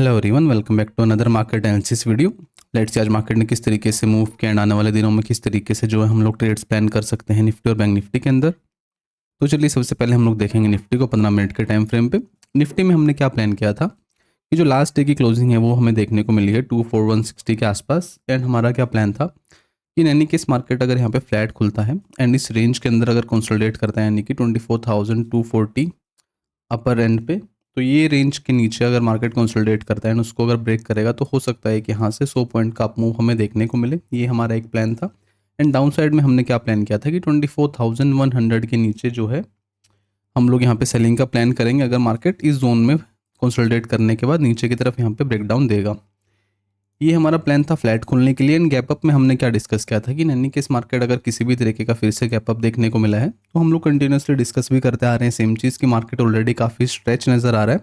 Hello everyone, welcome back to another market analysis video. Let's see आज market ने किस तरीके से मूव किया एंड आने वाले दिनों में किस तरीके से जो है हम लोग ट्रेड्स प्लान कर सकते हैं निफ्टी और बैंक निफ्टी के अंदर। तो चलिए सबसे पहले हम लोग देखेंगे निफ्टी को 15 मिनट के टाइम फ्रेम पे। निफ्टी में हमने क्या प्लान किया था कि जो लास्ट डे की क्लोजिंग है वो हमें देखने को मिली है 24160 के आसपास। एंड हमारा क्या प्लान था कि इन एनी केस मार्केट अगर यहाँ पे फ्लैट खुलता है एंड इस रेंज के अंदर अगर कंसोलिडेट करता है यानी कि 24,240 अपर एंड पे, तो ये रेंज के नीचे अगर मार्केट कंसोलिडेट करता है एंड उसको अगर ब्रेक करेगा तो हो सकता है कि यहाँ से 100 पॉइंट का अप मूव हमें देखने को मिले। ये हमारा एक प्लान था। एंड डाउन साइड में हमने क्या प्लान किया था कि 24,100 के नीचे जो है हम लोग यहाँ पे सेलिंग का प्लान करेंगे अगर मार्केट इस जोन में कंसोलिडेट करने के बाद नीचे की तरफ यहाँ पे ब्रेकडाउन देगा। ये हमारा प्लान था फ्लैट खुलने के लिए। एंड गैप अप में हमने क्या डिस्कस किया था कि नैनी केस मार्केट अगर किसी भी तरीके का फिर से गैप अप देखने को मिला है तो हम लोग कंटिन्यूसली डिस्कस भी करते आ रहे हैं सेम चीज़ कि मार्केट ऑलरेडी काफ़ी स्ट्रेच नज़र आ रहा है।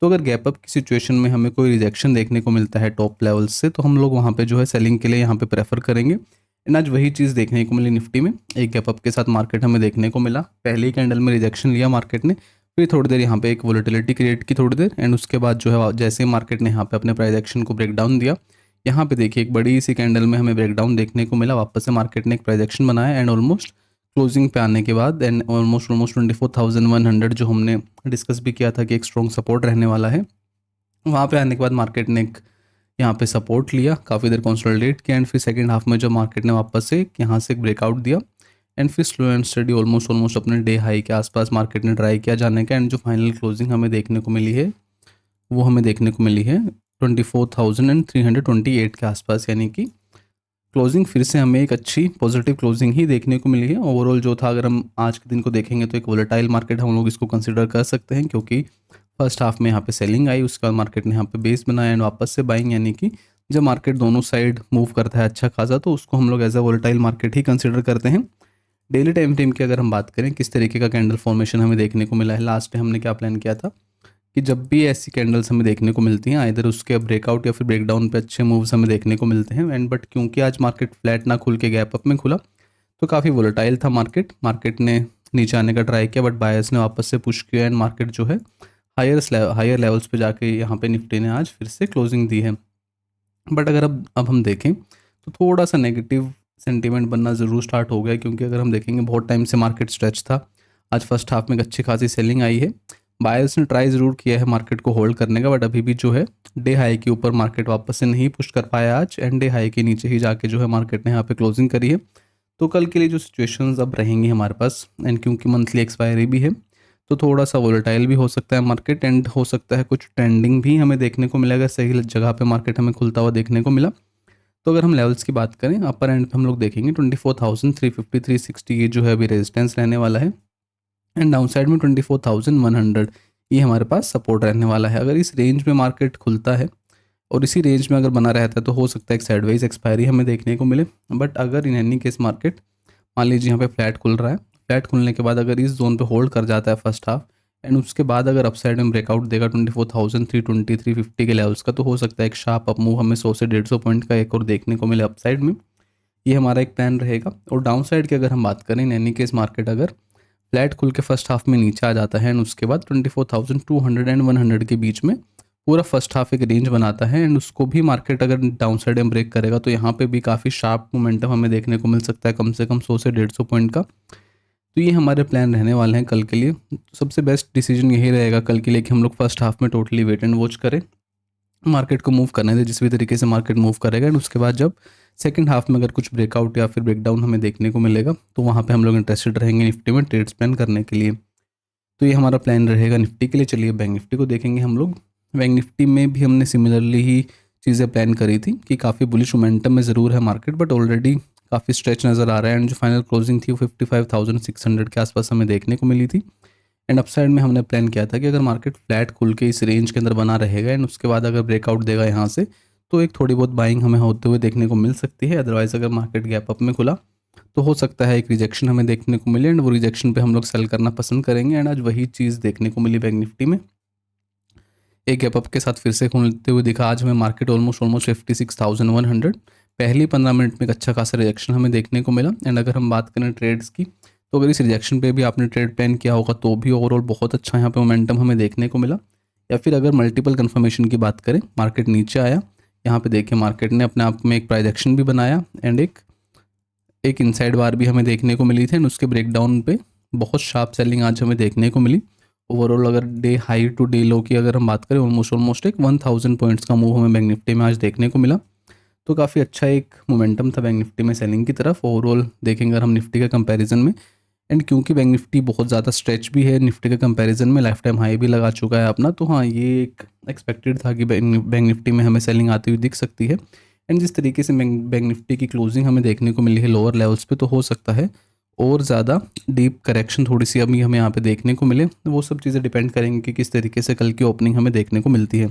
तो अगर गैप अप की सिचुएशन में हमें कोई रिजेक्शन देखने को मिलता है टॉप लेवल्स से तो हम लोग वहाँ पे जो है सेलिंग के लिए यहाँ पे प्रेफर करेंगे। एंड आज वही चीज़ देखने को मिली निफ्टी में। एक गैप अप के साथ मार्केट हमें देखने को मिला। पहले ही कैंडल में रिजेक्शन लिया मार्केट ने, फिर थोड़ी देर यहाँ पे एक वोलेटिलिटी क्रिएट की थोड़ी देर, एंड उसके बाद जो है जैसे मार्केट ने यहाँ पे अपने प्राइस एक्शन को ब्रेक डाउन दिया, यहाँ पे देखिए एक बड़ी सी कैंडल में हमें ब्रेकडाउन देखने को मिला। वापस से मार्केट ने एक प्राइजेक्शन बनाया एंड ऑलमोस्ट क्लोजिंग पे आने के बाद एंड ऑलमोस्ट 24,100 जो हमने डिस्कस भी किया था कि एक स्ट्रॉन्ग सपोर्ट रहने वाला है, वहाँ पे आने के बाद मार्केट ने एक यहाँ पे सपोर्ट लिया, काफ़ी देर कंसोलिडेट किया एंड फिर सेकंड हाफ में जब मार्केट ने वापस से यहाँ से एक ब्रेकआउट दिया एंड फिर स्लो एंड स्टडी ऑलमोस्ट अपने डे हाई के आसपास मार्केट ने ट्राई किया जाने का। एंड जो फाइनल क्लोजिंग हमें देखने को मिली है वो हमें देखने को मिली है 24,328 के आसपास, यानी कि क्लोजिंग फिर से हमें एक अच्छी पॉजिटिव क्लोजिंग ही देखने को मिली है। ओवरऑल जो था अगर हम आज के दिन को देखेंगे तो एक वोलेटाइल मार्केट हम लोग इसको कंसिडर कर सकते हैं, क्योंकि फर्स्ट हाफ में यहाँ पे सेलिंग आई, उसके बाद मार्केट ने यहाँ पे बेस बनाया एंड वापस से बाइंग, यानी कि जब मार्केट दोनों साइड मूव करता है अच्छा खासा तो उसको हम लोग एज अ वोलेटाइल मार्केट ही कंसिडर करते हैं। डेली टाइम फ्रेम की अगर हम बात करें किस तरीके का कैंडल फॉर्मेशन हमें देखने को मिला है, लास्ट टाइम हमने क्या प्लान किया था कि जब भी ऐसी कैंडल्स हमें देखने को मिलती हैं इधर उसके ब्रेकआउट या फिर ब्रेकडाउन पे अच्छे मूव्स हमें देखने को मिलते हैं। एंड बट क्योंकि आज मार्केट फ्लैट ना खुल के गैप अप में खुला तो काफ़ी वोलेटाइल था मार्केट ने नीचे आने का ट्राई किया बट बायर्स ने वापस से पुश किया एंड मार्केट जो है हायर लेवल्स पे जाके यहाँ पे निफ्टी ने आज फिर से क्लोजिंग दी है। बट अगर अब हम देखें तो थोड़ा सा नेगेटिव सेंटीमेंट बनना ज़रूर स्टार्ट हो गया, क्योंकि अगर हम देखेंगे बहुत टाइम से मार्केट स्ट्रेच था। आज फर्स्ट हाफ में एक अच्छी खासी सेलिंग आई है। बायर्स ने ट्राई ज़रूर किया है मार्केट को होल्ड करने का, बट अभी भी जो है डे हाई के ऊपर मार्केट वापस से नहीं पुश कर पाया आज एंड डे हाई के नीचे ही जाके जो है मार्केट ने यहाँ पे क्लोजिंग करी है। तो कल के लिए जो सिचुएशंस अब रहेंगी हमारे पास एंड क्योंकि मंथली एक्सपायरी भी है तो थोड़ा सा वोलेटाइल भी हो सकता है मार्केट एंड हो सकता है कुछ ट्रेंडिंग भी हमें देखने को मिलेगा। सही जगह पे मार्केट हमें खुलता हुआ देखने को मिला। तो अगर हम लेवल्स की बात करें अपर एंड पे हम लोग देखेंगे 24,350 360 ये जो है अभी रेजिस्टेंस रहने वाला है एंड डाउन साइड में 24,100 ये हमारे पास सपोर्ट रहने वाला है। अगर इस रेंज में मार्केट खुलता है और इसी रेंज में अगर बना रहता है तो हो सकता है एक साइडवाइज एक्सपायरी हमें देखने को मिले। बट अगर इन एनी केस मार्केट मान लीजिए यहाँ पे फ्लैट खुल रहा है, फ्लैट खुलने के बाद अगर इस जोन पे होल्ड कर जाता है फर्स्ट हाफ एंड उसके बाद अगर अपसाइड में ब्रेकआउट देगा 24,320 350 के लेवल्स का तो हो सकता है एक शार्प अप मूव हमें 100 से 150 पॉइंट का एक और देखने को मिले अपसाइड में। ये हमारा एक प्लान रहेगा। और डाउन साइड की अगर हम बात करें इन एनी केस मार्केट अगर फ्लैट खुल के फर्स्ट हाफ में नीचे आ जाता है एंड उसके बाद 24,200 एंड 100 के बीच में पूरा फर्स्ट हाफ एक रेंज बनाता है एंड उसको भी मार्केट अगर डाउन साइड में ब्रेक करेगा तो यहाँ पे भी काफ़ी शार्प मोमेंटम हमें देखने को मिल सकता है, कम से कम 100 से 150 पॉइंट का। तो ये हमारे प्लान रहने वाले हैं कल के लिए। सबसे बेस्ट डिसीजन यही रहेगा कल के लिए कि हम लोग फर्स्ट हाफ में टोटली वेट एंड वॉच करें, मार्केट को मूव करने दें जिस भी तरीके से मार्केट मूव करेगा एंड उसके बाद जब सेकंड हाफ में अगर कुछ ब्रेकआउट या फिर ब्रेकडाउन हमें देखने को मिलेगा तो वहाँ पे हम लोग इंटरेस्टेड रहेंगे निफ्टी में ट्रेड्स प्लान करने के लिए। तो ये हमारा प्लान रहेगा निफ्टी के लिए। चलिए बैंक निफ्टी को देखेंगे हम लोग। बैंक निफ्टी में भी हमने सिमिलरली ही चीज़ें प्लान करी थी कि काफ़ी बुलिश मोमेंटम में ज़रूर है मार्केट बट ऑलरेडी काफ़ी स्ट्रेच नज़र आ रहा है एंड जो फाइनल क्लोजिंग थी वो 55,600 के आसपास हमें देखने को मिली थी। एंड अपसाइड में हमने प्लान किया था कि अगर मार्केट फ्लैट खुल के इस रेंज के अंदर बना रहेगा एंड उसके बाद अगर ब्रेकआउट देगा यहाँ से तो एक थोड़ी बहुत बाइंग हमें होते हुए देखने को मिल सकती है। अदरवाइज़ अगर मार्केट गैप अप में खुला तो हो सकता है एक रिजेक्शन हमें देखने को मिले एंड वो रिजेक्शन पे हम लोग सेल करना पसंद करेंगे। एंड आज वही चीज़ देखने को मिली बैंक निफ्टी में। एक गैप अप के साथ फिर से खुलते हुए दिखा आज हमें मार्केट ऑलमोस्ट 56,100। पहली 15 मिनट में एक अच्छा खासा रिजेक्शन हमें देखने को मिला। एंड अगर हम बात करें ट्रेड्स की तो अगर इस रिजेक्शन पे भी आपने ट्रेड प्लान किया होगा तो भी ओवरऑल बहुत अच्छा यहाँ पे मोमेंटम हमें देखने को मिला। या फिर अगर मल्टीपल कन्फर्मेशन की बात करें, मार्केट नीचे आया, यहाँ पे देखिए मार्केट ने अपने आप में एक प्राइस एक्शन भी बनाया एंड एक इनसाइड बार भी हमें देखने को मिली थी एंड उसके ब्रेकडाउन पे बहुत शार्प सेलिंग आज हमें देखने को मिली। ओवरऑल अगर day high to day low की अगर हम बात करें, ऑलमोस्ट एक 1000 पॉइंट्स का मूव हमें बैंक निफ्टी में आज देखने को मिला। तो काफ़ी अच्छा एक मोमेंटम था बैंक निफ्टी में सेलिंग की तरफ। ओवरऑल देखेंगे अगर हम निफ्टी के कंपैरिजन में, एंड क्योंकि बैंक निफ्टी बहुत ज़्यादा स्ट्रेच भी है निफ्टी के कंपैरिजन में, लाइफ टाइम हाई भी लगा चुका है अपना, तो हाँ ये एक एक्सपेक्टेड था कि बैंक निफ्टी में हमें सेलिंग आती हुई दिख सकती है। एंड जिस तरीके से बैंक निफ्टी की क्लोजिंग हमें देखने को मिली है लोअर लेवल्स पे, तो हो सकता है और ज़्यादा डीप करेक्शन थोड़ी सी अभी हमें यहाँ पे देखने को मिले। वो सब चीज़ें डिपेंड करेंगी कि किस तरीके से कल की ओपनिंग हमें देखने को मिलती है।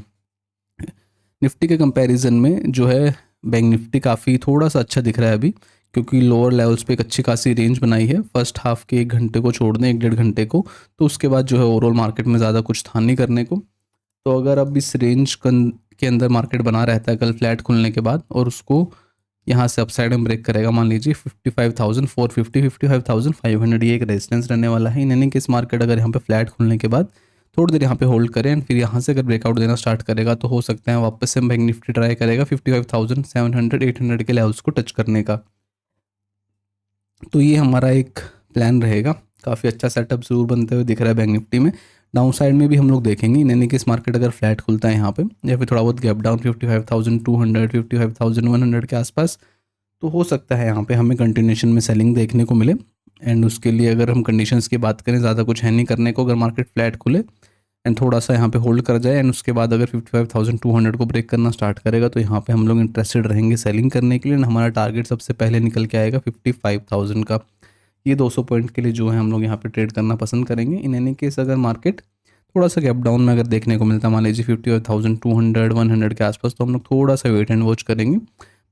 निफ्टी के कंपैरिजन में जो है बैंक निफ्टी काफ़ी थोड़ा सा अच्छा दिख रहा है अभी, क्योंकि लोअर लेवल्स पे एक अच्छी खासी रेंज बनाई है फर्स्ट हाफ के 1 घंटे को छोड़ दें, 1 डेढ़ घंटे को, तो उसके बाद जो है ओवरऑल मार्केट में ज़्यादा कुछ था नहीं करने को। तो अगर अब इस रेंज के अंदर मार्केट बना रहता है कल फ्लैट खुलने के बाद और उसको यहाँ से अपसाइड में ब्रेक करेगा, मान लीजिए 55,450 55,500, ये एक रेजिस्टेंस रहने वाला है। इन एनी केस मार्केट अगर यहाँ पे फ्लैट खुलने के बाद थोड़ी देर यहाँ पे होल्ड करें एंड फिर यहाँ से अगर ब्रेकआउट देना स्टार्ट करेगा, तो हो सकता है वापस से बैंक निफ्टी ट्राई करेगा 55,700 800 के लेवल्स को टच करने का। तो ये हमारा एक प्लान रहेगा। काफ़ी अच्छा सेटअप ज़रूर बनते हुए दिख रहा है बैंक निफ्टी में। डाउन साइड में भी हम लोग देखेंगे इन एनी केस मार्केट अगर फ्लैट खुलता है यहाँ पे या फिर थोड़ा बहुत गैप डाउन 55,200 55,100 के आसपास, तो हो सकता है यहाँ पे हमें कंटिन्यूशन में सेलिंग देखने को मिले। एंड उसके लिए अगर हम कंडीशंस की बात करें, ज़्यादा कुछ है नहीं करने को, अगर मार्केट फ्लैट खुले एंड थोड़ा सा यहाँ पे होल्ड कर जाए एंड उसके बाद अगर 55,200 को ब्रेक करना स्टार्ट करेगा, तो यहाँ पे हम लोग इंटरेस्टेड रहेंगे सेलिंग करने के लिए। हमारा टारगेट सबसे पहले निकल के आएगा 55,000 का। ये 200 पॉइंट के लिए जो है हम लोग यहाँ पे ट्रेड करना पसंद करेंगे। इन एनी केस अगर मार्केट थोड़ा सा गैप डाउन में अगर देखने को मिलता है, मान लीजिए 55,200 100 के आसपास, तो हम लोग थोड़ा सा वेट एंड वॉच करेंगे।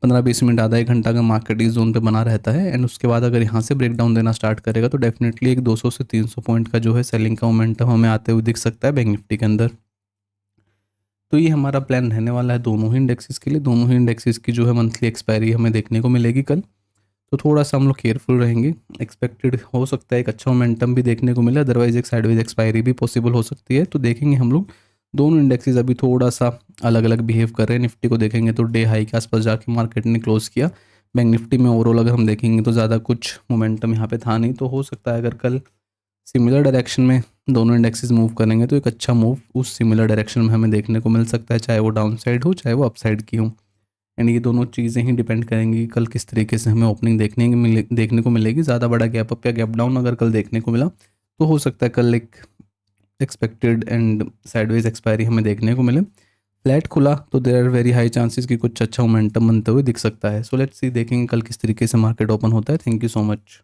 15-20 मिनट, आधा 1 घंटा का मार्केट इस जोन पे बना रहता है एंड उसके बाद अगर यहाँ से ब्रेक डाउन देना स्टार्ट करेगा, तो डेफिनेटली एक 200 से 300 पॉइंट का जो है सेलिंग का मोमेंटम हमें आते हुए दिख सकता है बैंक निफ्टी के अंदर। तो ये हमारा प्लान रहने वाला है दोनों ही इंडेक्सेस के लिए। दोनों ही इंडेक्सेस की जो है मंथली एक्सपायरी हमें देखने को मिलेगी कल, तो थोड़ा सा हम लोग केयरफुल रहेंगे। एक्सपेक्टेड हो सकता है एक अच्छा मोमेंटम भी देखने को मिले, अदरवाइज एक साइडवेज एक्सपायरी भी पॉसिबल हो सकती है। तो देखेंगे हम लोग दोनों इंडेक्सेस अभी थोड़ा सा अलग अलग बिहेव कर रहे हैं। निफ्टी को देखेंगे तो डे हाई के आसपास जाके मार्केट ने क्लोज किया। बैंक निफ्टी में ओवरऑल अगर हम देखेंगे तो ज़्यादा कुछ मोमेंटम यहाँ पे था नहीं, तो हो सकता है अगर कल सिमिलर डायरेक्शन में दोनों इंडेक्सेस मूव करेंगे तो एक अच्छा मूव उस सिमिलर डायरेक्शन में हमें देखने को मिल सकता है, चाहे वो डाउन साइड हो चाहे वो अप साइड की हो। एंड ये दोनों चीज़ें ही डिपेंड करेंगी कि कल किस तरीके से हमें ओपनिंग देखने को मिलेगी। ज़्यादा बड़ा गैप अप या गैप डाउन अगर कल देखने को मिला, तो हो सकता है कल एक एक्सपेक्टेड एंड साइडवेज एक्सपायरी हमें देखने को मिले। फ्लैट खुला तो there are very high chances कि कुछ अच्छा मोमेंटम बनते हुए दिख सकता है। सो लेट्स सी, देखेंगे कल किस तरीके से मार्केट ओपन होता है। Thank you so much.